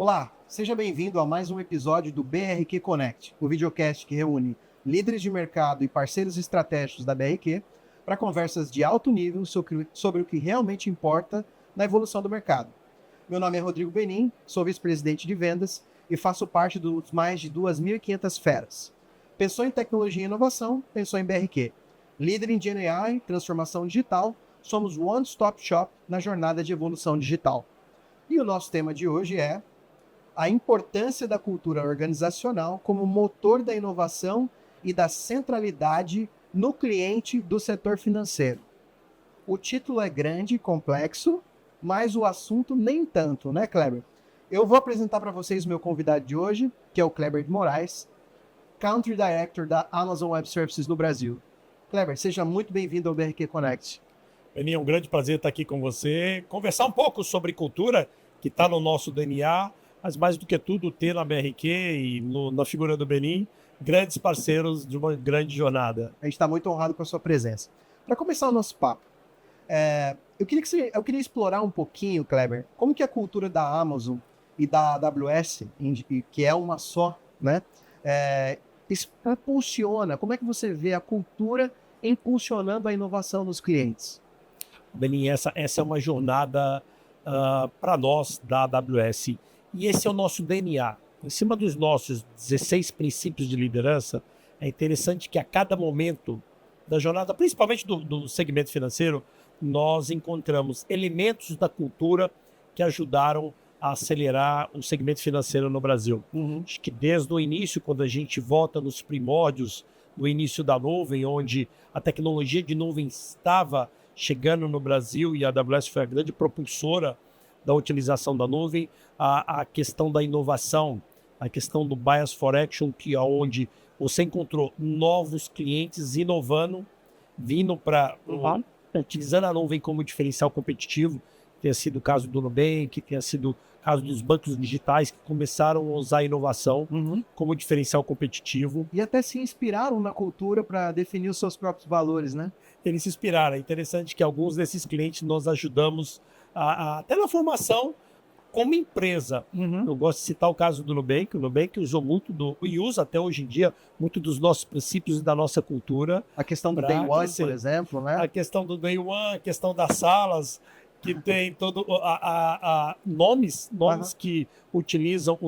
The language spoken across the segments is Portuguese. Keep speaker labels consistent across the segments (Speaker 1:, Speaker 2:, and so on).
Speaker 1: Olá, seja bem-vindo a mais um episódio do BRQ Connect, o videocast que reúne líderes de mercado e parceiros estratégicos da BRQ para conversas de alto nível sobre o que realmente importa na evolução do mercado. Meu nome é Rodrigo Benin, sou vice-presidente de vendas e faço parte dos mais de 2.500 feras. Pensou em tecnologia e inovação, pensou em BRQ. Líder em GenAI, transformação digital, somos o one-stop shop na jornada de evolução digital. E o nosso tema de hoje é a importância da cultura organizacional como motor da inovação e da centralidade no cliente do setor financeiro. O título é grande e complexo, mas o assunto nem tanto, né, Kleber? Eu vou apresentar para vocês o meu convidado de hoje, que é o Kleber de Moraes, Country Director da Amazon Web Services no Brasil. Kleber, seja muito bem-vindo ao BRQ Connect.
Speaker 2: Beninho, é um grande prazer estar aqui com você, conversar um pouco sobre cultura, que está no nosso DNA, mas mais do que tudo, ter na BRQ e na figura do Benin, grandes parceiros de uma grande jornada.
Speaker 1: A gente está muito honrado com a sua presença. Para começar o nosso papo, eu queria explorar um pouquinho, Kleber, como que a cultura da Amazon e da AWS, que é uma só, né, impulsiona, como é que você vê a cultura impulsionando a inovação nos clientes?
Speaker 2: Benin, essa é uma jornada para nós da AWS. E esse é o nosso DNA. Em cima dos nossos 16 princípios de liderança, é interessante que a cada momento da jornada, principalmente do segmento financeiro, nós encontramos elementos da cultura que ajudaram a acelerar o segmento financeiro no Brasil. Acho que desde o início, quando a gente volta nos primórdios, no início da nuvem, onde a tecnologia de nuvem estava chegando no Brasil e a AWS foi a grande propulsora da utilização da nuvem, a questão da inovação, a questão do Bias for Action, que é onde você encontrou novos clientes inovando, vindo para utilizando a nuvem como diferencial competitivo, tenha sido o caso do Nubank, tenha sido o caso dos bancos digitais que começaram a usar a inovação como diferencial competitivo.
Speaker 1: E até se inspiraram na cultura para definir os seus próprios valores, né?
Speaker 2: Eles se inspiraram. É interessante que alguns desses clientes nós ajudamos até na formação como empresa. Eu gosto de citar o caso do Nubank. O Nubank usou muito e usa até hoje em dia muito dos nossos princípios e da nossa cultura.
Speaker 1: A questão do Day One, por exemplo, né?
Speaker 2: A questão do Day One, a questão das salas, que tem todo nomes que utilizam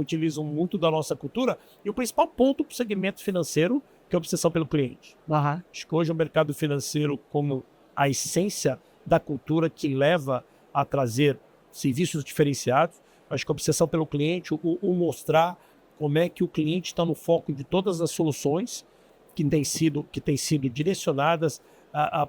Speaker 2: muito da nossa cultura. E o principal ponto para o segmento financeiro, que é a obsessão pelo cliente. Acho que hoje o mercado financeiro, como a essência da cultura que leva a trazer serviços diferenciados, acho que a obsessão pelo cliente, o mostrar como é que o cliente está no foco de todas as soluções que têm sido direcionadas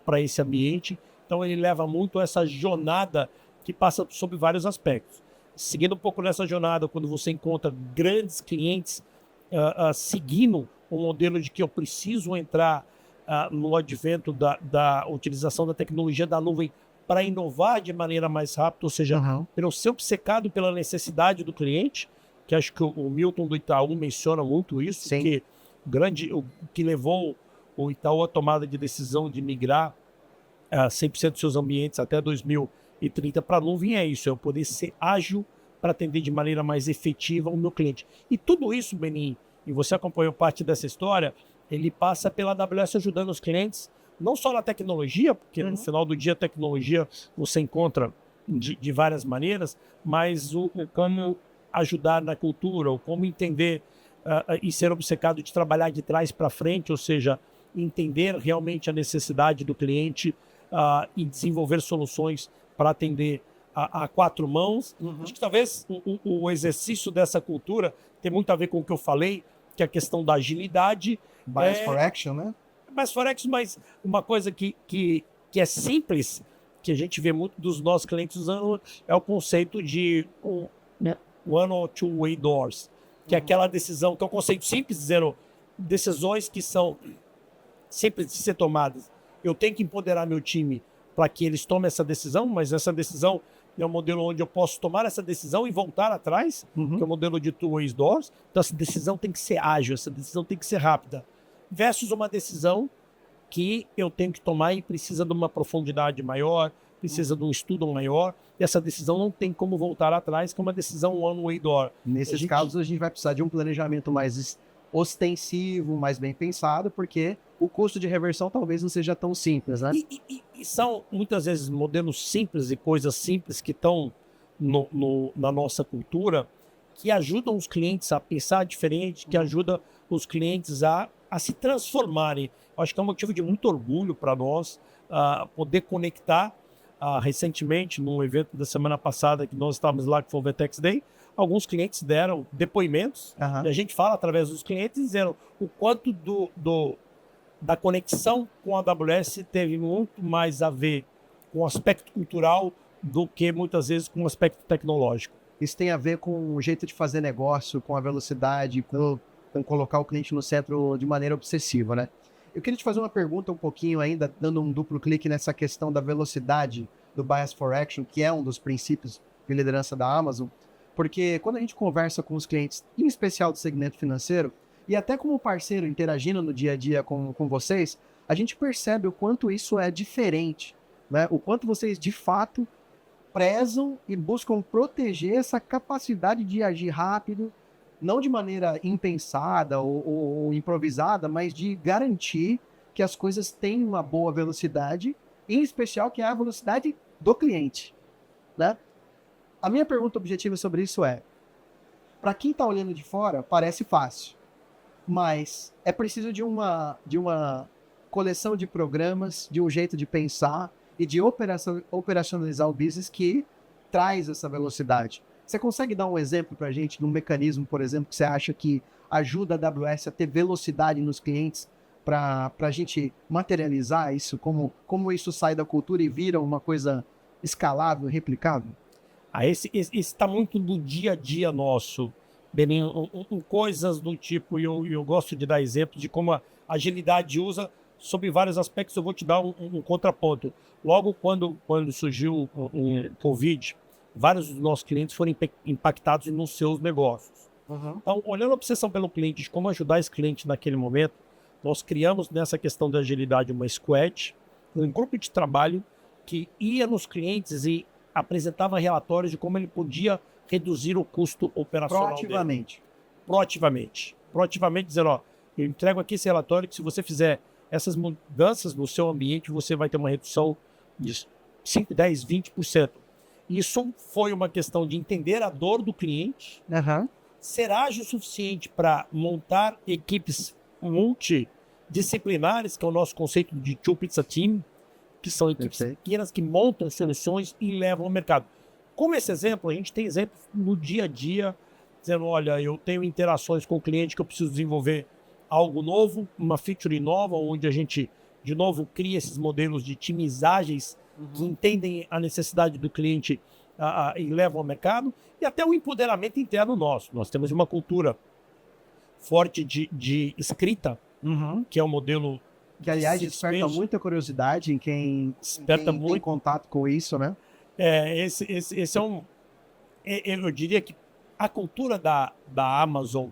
Speaker 2: para esse ambiente. Então ele leva muito essa jornada que passa sobre vários aspectos. Seguindo um pouco nessa jornada, quando você encontra grandes clientes seguindo o modelo de que eu preciso entrar no advento da utilização da tecnologia da nuvem para inovar de maneira mais rápida, ou seja, pelo ser obcecado pela necessidade do cliente, que acho que o Milton do Itaú menciona muito isso, que o que levou o Itaú à tomada de decisão de migrar 100% dos seus ambientes até 2030 para a nuvem é isso, é eu poder ser ágil para atender de maneira mais efetiva o meu cliente. E tudo isso, Benin, e você acompanhou parte dessa história, ele passa pela AWS ajudando os clientes, não só na tecnologia, porque no final do dia a tecnologia você encontra de várias maneiras, mas como ajudar na cultura, ou como entender e ser obcecado de trabalhar de trás para frente, ou seja, entender realmente a necessidade do cliente e desenvolver soluções para atender a quatro mãos. Acho que talvez o exercício dessa cultura tem muito a ver com o que eu falei, que é a questão da agilidade.
Speaker 1: Bias for Action, né?
Speaker 2: Bias for Action, mas uma coisa que é simples, que a gente vê muito dos nossos clientes usando, é o conceito de one or two way doors, que é aquela decisão, que é um conceito simples, dizendo decisões que são simples de ser tomadas. Eu tenho que empoderar meu time para que eles tomem essa decisão, mas essa decisão é um modelo onde eu posso tomar essa decisão e voltar atrás, que é o modelo de two-way doors. Então, essa decisão tem que ser ágil, essa decisão tem que ser rápida. Versus uma decisão que eu tenho que tomar e precisa de uma profundidade maior, precisa de um estudo maior, e essa decisão não tem como voltar atrás, que é uma decisão one-way door.
Speaker 1: Nesses casos, a gente vai precisar de um planejamento mais ostensivo, mais bem pensado, porque o custo de reversão talvez não seja tão simples, né?
Speaker 2: E são, muitas vezes, modelos simples e coisas simples que estão na nossa cultura, que ajudam os clientes a pensar diferente, que ajudam os clientes a se transformarem. Eu acho que é um motivo de muito orgulho para nós poder conectar. Recentemente, num evento da semana passada que nós estávamos lá, que foi o VTEX Day, alguns clientes deram depoimentos, e a gente fala através dos clientes, dizendo o quanto da conexão com a AWS teve muito mais a ver com o aspecto cultural do que muitas vezes com o aspecto tecnológico.
Speaker 1: Isso tem a ver com o jeito de fazer negócio, com a velocidade, com colocar o cliente no centro de maneira obsessiva, né? Eu queria te fazer uma pergunta um pouquinho ainda, dando um duplo clique nessa questão da velocidade do Bias for Action, que é um dos princípios de liderança da Amazon, porque quando a gente conversa com os clientes, em especial do segmento financeiro, e até como parceiro interagindo no dia a dia com vocês, a gente percebe o quanto isso é diferente, né? O quanto vocês, de fato, prezam e buscam proteger essa capacidade de agir rápido, não de maneira impensada ou improvisada, mas de garantir que as coisas têm uma boa velocidade, em especial que é a velocidade do cliente, né? A minha pergunta objetiva sobre isso é, para quem está olhando de fora, parece fácil, mas é preciso de uma coleção de programas, de um jeito de pensar e de operacionalizar o business que traz essa velocidade. Você consegue dar um exemplo para a gente de um mecanismo, por exemplo, que você acha que ajuda a AWS a ter velocidade nos clientes para a gente materializar isso? Como isso sai da cultura e vira uma coisa escalável, replicável?
Speaker 2: Esse está muito no dia a dia nosso, Beninho, coisas do tipo, e eu gosto de dar exemplos de como a agilidade usa sobre vários aspectos. Eu vou te dar um contraponto. Logo quando surgiu o Covid, vários dos nossos clientes foram impactados nos seus negócios. Então, olhando a obsessão pelo cliente, de como ajudar esse cliente naquele momento, nós criamos nessa questão da agilidade uma squad, um grupo de trabalho que ia nos clientes e apresentava relatórios de como ele podia reduzir o custo operacional Proativamente, dizendo, eu entrego aqui esse relatório que se você fizer essas mudanças no seu ambiente, você vai ter uma redução de 5, 10, 20%. Isso foi uma questão de entender a dor do cliente, ser ágil o suficiente para montar equipes multidisciplinares, que é o nosso conceito de Two Pizza Team, que são equipes pequenas que montam soluções e levam ao mercado. Como esse exemplo, a gente tem exemplos no dia a dia, dizendo, olha, eu tenho interações com o cliente que eu preciso desenvolver algo novo, uma feature nova, onde a gente, de novo, cria esses modelos de times ágeis que entendem a necessidade do cliente e levam ao mercado, e até o empoderamento interno nosso. Nós temos uma cultura forte de escrita, que é o modelo...
Speaker 1: Que, aliás, desperta muita curiosidade em quem tem contato com isso, né?
Speaker 2: Esse é eu diria que a cultura da Amazon,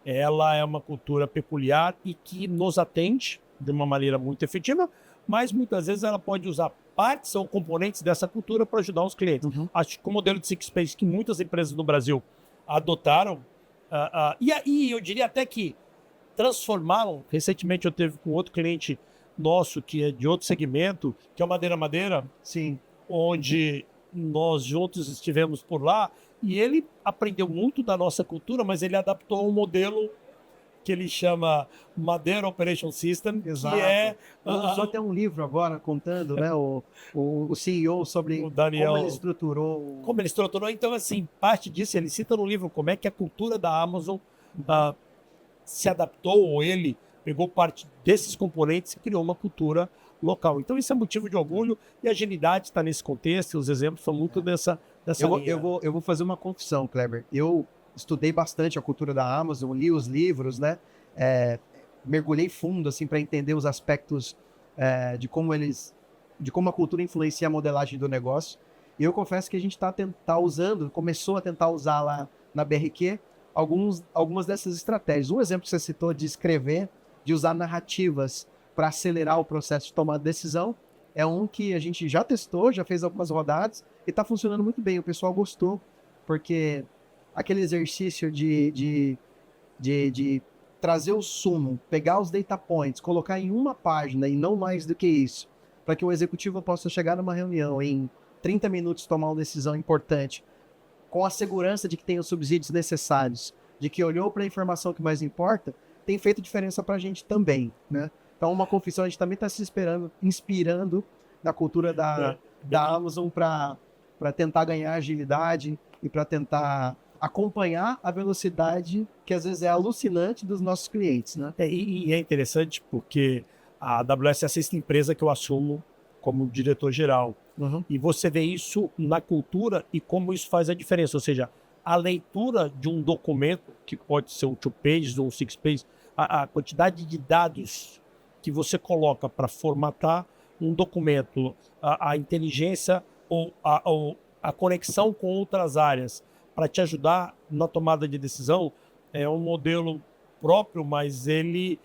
Speaker 2: ela é uma cultura peculiar e que nos atende de uma maneira muito efetiva, mas muitas vezes ela pode usar partes ou componentes dessa cultura para ajudar os clientes. Acho que o modelo de Six Space que muitas empresas no Brasil adotaram, e aí eu diria até que transformaram. Recentemente eu teve com outro cliente nosso que é de outro segmento, que é o Madeira,
Speaker 1: sim,
Speaker 2: onde nós juntos estivemos por lá, e ele aprendeu muito da nossa cultura, mas ele adaptou um modelo que ele chama Madeira Operation System.
Speaker 1: Exato.
Speaker 2: Que é...
Speaker 1: Só tem um livro agora contando, né, o CEO sobre
Speaker 2: o Daniel,
Speaker 1: como ele estruturou.
Speaker 2: Como ele estruturou. Então, assim, parte disso, ele cita no livro como é que a cultura da Amazon se adaptou, ou ele pegou parte desses componentes e criou uma cultura local. Então, isso é motivo de orgulho, e a agilidade está nesse contexto, e os exemplos são muito dessa linha.
Speaker 1: Eu vou fazer uma confissão, Kleber. Eu estudei bastante a cultura da Amazon, li os livros, né? Mergulhei fundo assim para entender os aspectos de como a cultura influencia a modelagem do negócio. E eu confesso que a gente começou a tentar usar lá na BRQ algumas dessas estratégias. Um exemplo que você citou de escrever, de usar narrativas para acelerar o processo de tomar decisão, é um que a gente já testou, já fez algumas rodadas e está funcionando muito bem. O pessoal gostou, porque aquele exercício de trazer o sumo, pegar os data points, colocar em uma página e não mais do que isso, para que o executivo possa chegar numa reunião em 30 minutos tomar uma decisão importante, com a segurança de que tem os subsídios necessários, de que olhou para a informação que mais importa, tem feito diferença para a gente também, né? Então, uma confissão, a gente também está se inspirando na cultura da Amazon para tentar ganhar agilidade e para tentar acompanhar a velocidade que às vezes é alucinante dos nossos clientes, né?
Speaker 2: E é interessante porque a AWS é a sexta empresa que eu assumo como diretor-geral.
Speaker 1: Uhum.
Speaker 2: E você vê isso na cultura e como isso faz a diferença. Ou seja, a leitura de um documento, que pode ser um 2-page ou um 6-page, a quantidade de dados que você coloca para formatar um documento, a inteligência ou a conexão com outras áreas para te ajudar na tomada de decisão, é um modelo próprio, mas ele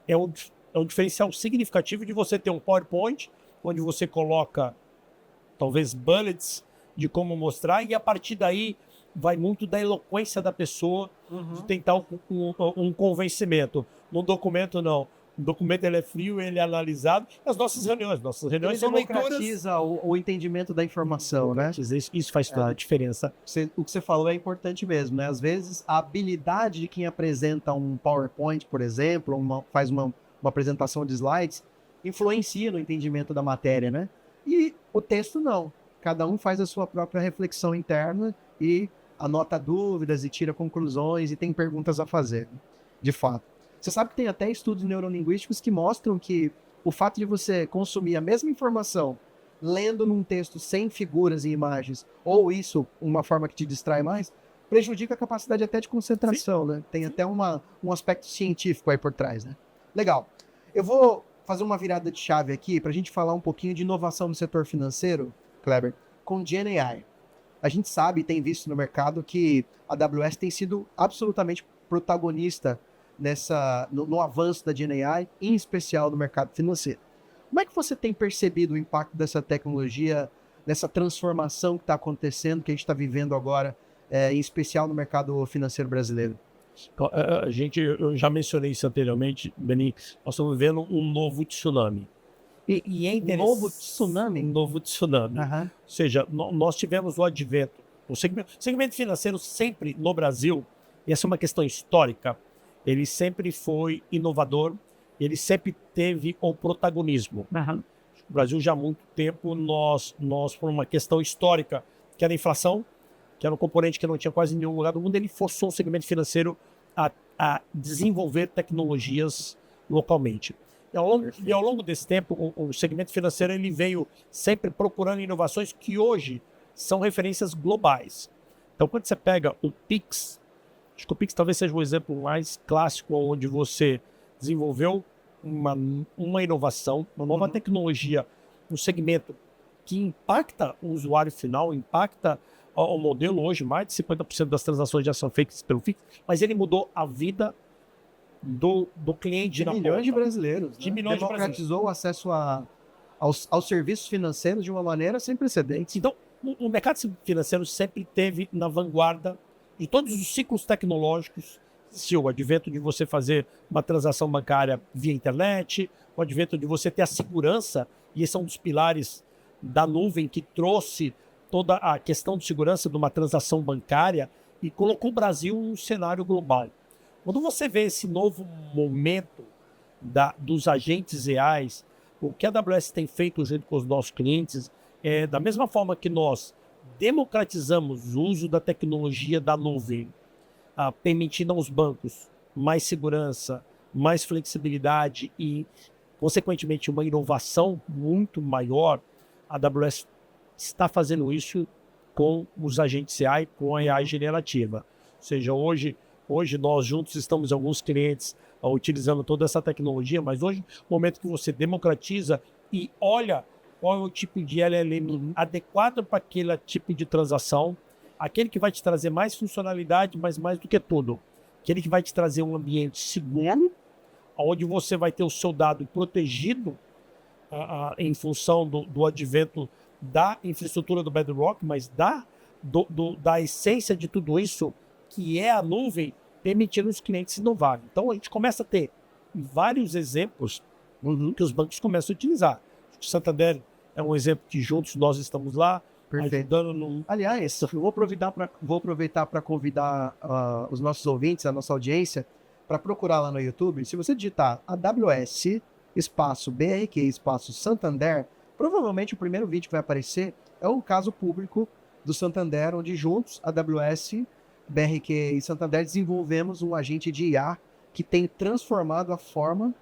Speaker 2: é um diferencial significativo de você ter um PowerPoint, onde você coloca, talvez, bullets de como mostrar, e a partir daí vai muito da eloquência da pessoa de tentar um convencimento. No documento, não. O documento ele é frio, ele é analisado. As nossas reuniões
Speaker 1: Ele
Speaker 2: são leituras.
Speaker 1: democratiza o entendimento da informação, né?
Speaker 2: Isso faz toda a diferença.
Speaker 1: O que você falou é importante mesmo, né? Às vezes, a habilidade de quem apresenta um PowerPoint, por exemplo, faz uma apresentação de slides, influencia no entendimento da matéria, né? E o texto não. Cada um faz a sua própria reflexão interna e anota dúvidas e tira conclusões e tem perguntas a fazer, de fato. Você sabe que tem até estudos neurolinguísticos que mostram que o fato de você consumir a mesma informação lendo num texto sem figuras e imagens, ou isso, uma forma que te distrai mais, prejudica a capacidade até de concentração, né? Tem até um aspecto científico aí por trás, né? Legal. Eu vou fazer uma virada de chave aqui para a gente falar um pouquinho de inovação no setor financeiro, Kleber, com GenAI. A gente sabe e tem visto no mercado que a AWS tem sido absolutamente protagonista no avanço da GenAI, em especial no mercado financeiro. Como é que você tem percebido o impacto dessa tecnologia, dessa transformação que está acontecendo, que a gente está vivendo agora, em especial no mercado financeiro brasileiro?
Speaker 2: Eu já mencionei isso anteriormente, Benin. Nós estamos vivendo um novo tsunami. E é interessante.
Speaker 1: Um novo tsunami?
Speaker 2: Um novo tsunami.
Speaker 1: Uhum.
Speaker 2: Ou seja, nós tivemos o advento. O segmento financeiro sempre no Brasil, e essa é uma questão histórica, ele sempre foi inovador, ele sempre teve o protagonismo.
Speaker 1: Uhum.
Speaker 2: O Brasil já há muito tempo, nós por uma questão histórica, que era a inflação, que era um componente que não tinha quase em nenhum lugar do mundo, ele forçou o segmento financeiro a desenvolver tecnologias localmente. E ao longo desse tempo, o segmento financeiro ele veio sempre procurando inovações que hoje são referências globais. Então, quando você pega o Pix, acho que o Pix talvez seja o exemplo mais clássico onde você desenvolveu uma inovação, uma nova tecnologia, um segmento que impacta o usuário final, impacta o modelo. Hoje, mais de 50% das transações já são feitas pelo Pix, mas ele mudou a vida do cliente.
Speaker 1: De milhões de brasileiros.
Speaker 2: De milhões de brasileiros.
Speaker 1: Democratizou o acesso aos serviços financeiros de uma maneira sem precedentes.
Speaker 2: Então, o mercado financeiro sempre esteve na vanguarda de todos os ciclos tecnológicos. O advento de você fazer uma transação bancária via internet, o advento de você ter a segurança, e esse é um dos pilares da nuvem que trouxe toda a questão de segurança de uma transação bancária e colocou o Brasil num cenário global. Quando você vê esse novo momento dos agentes reais, o que a AWS tem feito junto com os nossos clientes é da mesma forma que nós democratizamos o uso da tecnologia da nuvem, permitindo aos bancos mais segurança, mais flexibilidade e, consequentemente, uma inovação muito maior, a AWS está fazendo isso com os agentes AI, com a AI generativa. Ou seja, hoje nós juntos estamos alguns clientes utilizando toda essa tecnologia, mas hoje, no momento que você democratiza e olha qual é o tipo de LLM adequado para aquele tipo de transação, aquele que vai te trazer mais funcionalidade, mas mais do que tudo, aquele que vai te trazer um ambiente seguro, onde você vai ter o seu dado protegido em função do advento da infraestrutura do Bedrock, mas da essência de tudo isso, que é a nuvem, permitindo os clientes inovarem. Então, a gente começa a ter vários exemplos que os bancos começam a utilizar. O Santander é um exemplo que juntos nós estamos lá, ajudando no...
Speaker 1: Aliás, eu vou aproveitar para convidar os nossos ouvintes, a nossa audiência, para procurar lá no YouTube. Se você digitar AWS, espaço BRQ, espaço Santander, provavelmente o primeiro vídeo que vai aparecer é o caso público do Santander, onde juntos, AWS, BRQ e Santander, desenvolvemos um agente de IA que tem transformado a forma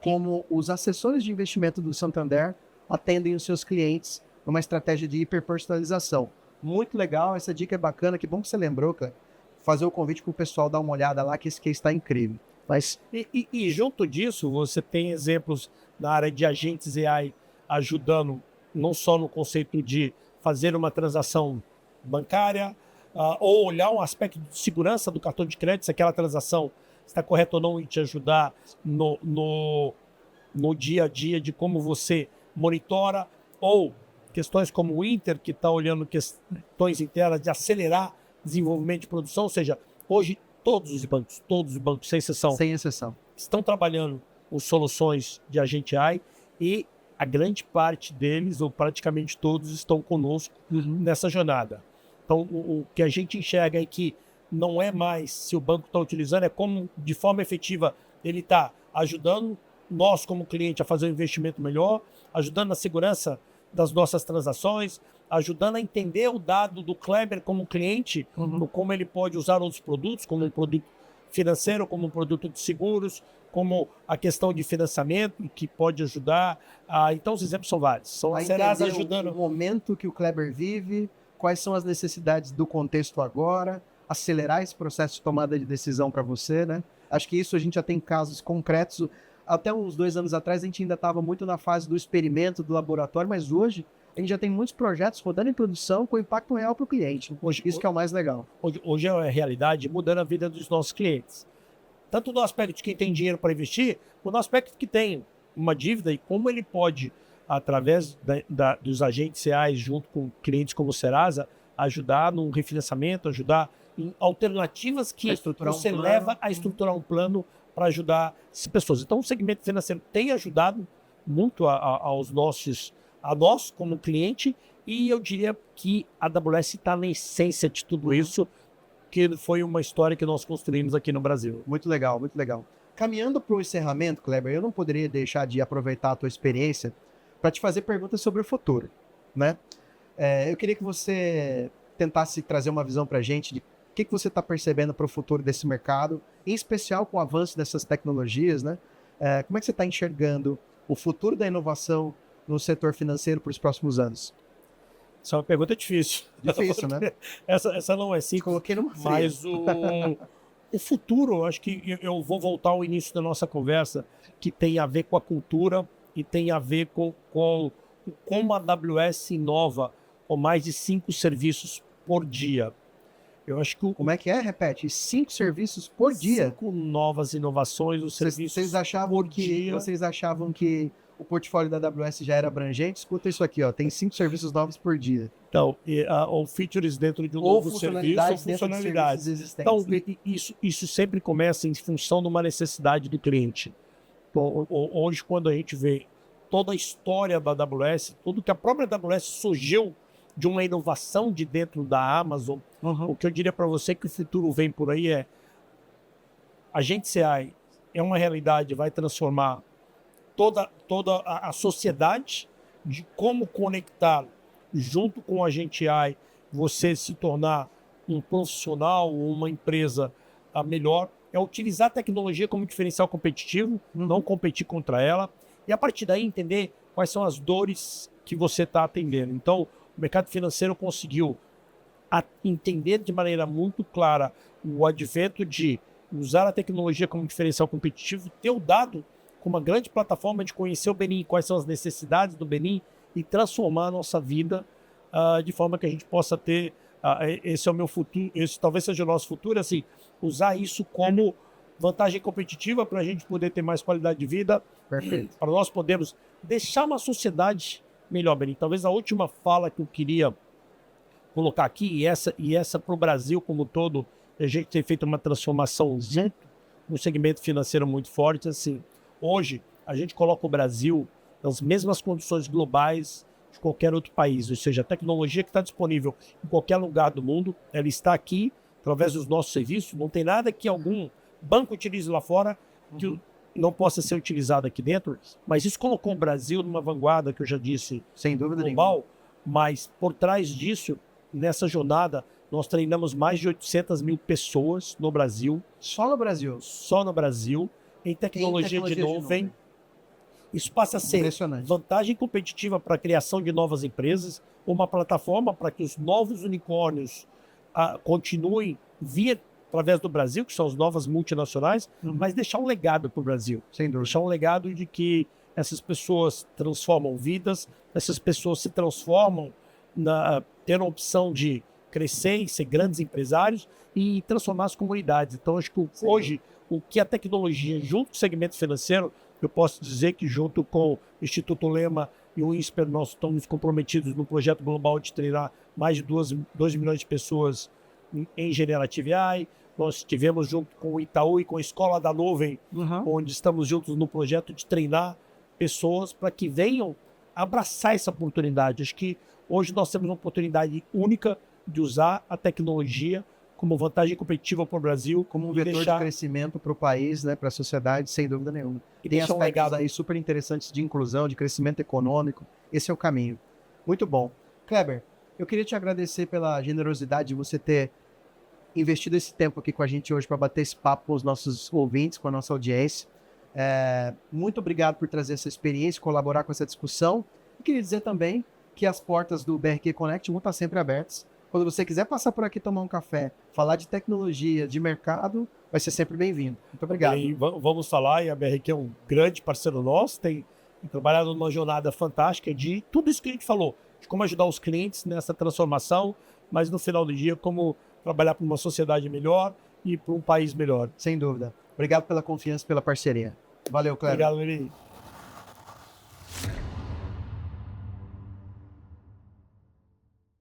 Speaker 1: como os assessores de investimento do Santander atendem os seus clientes numa estratégia de hiperpersonalização. Muito legal, essa dica é bacana, que bom que você lembrou, cara. Fazer o convite para o pessoal dar uma olhada lá, que esse case está incrível. Mas...
Speaker 2: E junto disso, você tem exemplos na área de agentes AI ajudando não só no conceito de fazer uma transação bancária, ou olhar um aspecto de segurança do cartão de crédito, se aquela transação está correta ou não, e te ajudar no dia a dia de como você monitora, ou questões como o Inter, que está olhando questões internas de acelerar desenvolvimento de produção, ou seja, hoje todos os bancos, sem exceção, estão trabalhando com soluções de agente AI, e a grande parte deles, ou praticamente todos, estão conosco nessa jornada. Então, o que a gente enxerga é que não é mais se o banco está utilizando, é como, de forma efetiva, ele está ajudando nós, como cliente, a fazer um investimento melhor, ajudando na segurança das nossas transações, ajudando a entender o dado do Kleber como cliente, no como ele pode usar outros produtos, como um produto financeiro, como um produto de seguros, como a questão de financiamento, que pode ajudar. Então, os exemplos são vários. São a Serasa ajudando.
Speaker 1: O momento que o Kleber vive, quais são as necessidades do contexto agora, acelerar esse processo de tomada de decisão para você, né? Acho que isso a gente já tem casos concretos. Até uns 2 anos atrás a gente ainda estava muito na fase do experimento, do laboratório, mas hoje a gente já tem muitos projetos rodando em produção com impacto real para o cliente. Isso que é o mais legal.
Speaker 2: Hoje é a realidade mudando a vida dos nossos clientes. Tanto no aspecto de quem tem dinheiro para investir, quanto no aspecto que tem uma dívida e como ele pode, através dos agentes reais, junto com clientes como o Serasa, ajudar no refinanciamento, ajudar em alternativas que você leva a estruturar um plano para ajudar essas pessoas. Então, o segmento financeiro tem ajudado muito a nós como cliente, e eu diria que a AWS está na essência de tudo isso, que foi uma história que nós construímos aqui no Brasil.
Speaker 1: Muito legal, muito legal. Caminhando para o encerramento, Kleber, eu não poderia deixar de aproveitar a tua experiência para te fazer perguntas sobre o futuro, né? Eu queria que você tentasse trazer uma visão para a gente de o que você está percebendo para o futuro desse mercado, em especial com o avanço dessas tecnologias, né? Como é que você está enxergando o futuro da inovação no setor financeiro para os próximos anos?
Speaker 2: Essa é uma pergunta difícil.
Speaker 1: Difícil, né?
Speaker 2: Essa não é simples.
Speaker 1: Coloquei numa fria.
Speaker 2: Mas o futuro, acho que eu vou voltar ao início da nossa conversa, que tem a ver com a cultura e tem a ver com como a AWS inova com mais de 5 serviços por dia. Eu acho que
Speaker 1: Como é que é? Repete. 5 serviços por dia?
Speaker 2: 5 novas inovações, os serviços
Speaker 1: Vocês achavam que o portfólio da AWS já era abrangente? Escuta isso aqui, ó. Tem 5 serviços novos por dia.
Speaker 2: Então, ou features dentro de um novo serviço, ou funcionalidades. Então, isso sempre começa em função de uma necessidade do cliente. Então, hoje, quando a gente vê toda a história da AWS, tudo que a própria AWS surgiu de uma inovação de dentro da Amazon, o que eu diria para você que o futuro vem por aí é agente AI é uma realidade, vai transformar toda a sociedade, de como conectar junto com o agente AI, você se tornar um profissional ou uma empresa melhor, é utilizar a tecnologia como diferencial competitivo, não competir contra ela, e a partir daí entender quais são as dores que você está atendendo. Então, o mercado financeiro conseguiu entender de maneira muito clara o advento de usar a tecnologia como diferencial competitivo, ter o dado como uma grande plataforma de conhecer o Benin, quais são as necessidades do Benin, e transformar a nossa vida de forma que a gente possa ter, esse é o meu futuro, esse talvez seja o nosso futuro, assim, usar isso como vantagem competitiva para a gente poder ter mais qualidade de vida,
Speaker 1: Perfeito.
Speaker 2: para nós podermos deixar uma sociedade melhor, Benito. Talvez a última fala que eu queria colocar aqui, e essa para o Brasil como um todo, a gente tem feito uma transformação junto no segmento financeiro muito forte. Assim, hoje, a gente coloca o Brasil nas mesmas condições globais de qualquer outro país, ou seja, a tecnologia que está disponível em qualquer lugar do mundo, ela está aqui através dos nossos serviços. Não tem nada que algum banco utilize lá fora que não possa ser utilizado aqui dentro, mas isso colocou o Brasil numa vanguarda, que eu já disse,
Speaker 1: Sem dúvida
Speaker 2: global, mas por trás disso, nessa jornada, nós treinamos mais de 800 mil pessoas no Brasil,
Speaker 1: Só no Brasil.
Speaker 2: só no Brasil, em tecnologia de nuvem. Isso passa a ser
Speaker 1: Impressionante.
Speaker 2: vantagem competitiva para a criação de novas empresas, uma plataforma para que os novos unicórnios continuem vir através do Brasil, que são as novas multinacionais, mas deixar um legado para o Brasil.
Speaker 1: Sem dúvida.
Speaker 2: Deixar um legado de que essas pessoas transformam vidas, essas pessoas se transformam, tendo a opção de crescer e ser grandes empresários e transformar as comunidades. Então, acho que hoje, o que a tecnologia, junto com o segmento financeiro, eu posso dizer que junto com o Instituto Lema e o INSPER, nós estamos comprometidos no projeto global de treinar mais de 2 milhões de pessoas em Generative AI. Nós estivemos junto com o Itaú e com a Escola da Nuvem, onde estamos juntos no projeto de treinar pessoas para que venham abraçar essa oportunidade. Acho que hoje nós temos uma oportunidade única de usar a tecnologia como vantagem competitiva para o Brasil,
Speaker 1: Como um vetor de crescimento para o país, né, para a sociedade, sem dúvida nenhuma.
Speaker 2: E
Speaker 1: Tem
Speaker 2: deixar um
Speaker 1: aspectos
Speaker 2: legado
Speaker 1: aí super interessantes de inclusão, de crescimento econômico. Esse é o caminho. Muito bom. Kleber, eu queria te agradecer pela generosidade de você ter investido esse tempo aqui com a gente hoje para bater esse papo com os nossos ouvintes, com a nossa audiência. Muito obrigado por trazer essa experiência, colaborar com essa discussão. E queria dizer também que as portas do BRQ Connect vão estar sempre abertas. Quando você quiser passar por aqui tomar um café, falar de tecnologia, de mercado, vai ser sempre bem-vindo. Muito obrigado.
Speaker 2: E vamos falar, e a BRQ é um grande parceiro nosso, tem trabalhado numa jornada fantástica de tudo isso que a gente falou, de como ajudar os clientes nessa transformação, mas no final do dia, como trabalhar para uma sociedade melhor e para um país melhor.
Speaker 1: Sem dúvida. Obrigado pela confiança, pela parceria. Valeu, Kleber.
Speaker 2: Obrigado, Miri.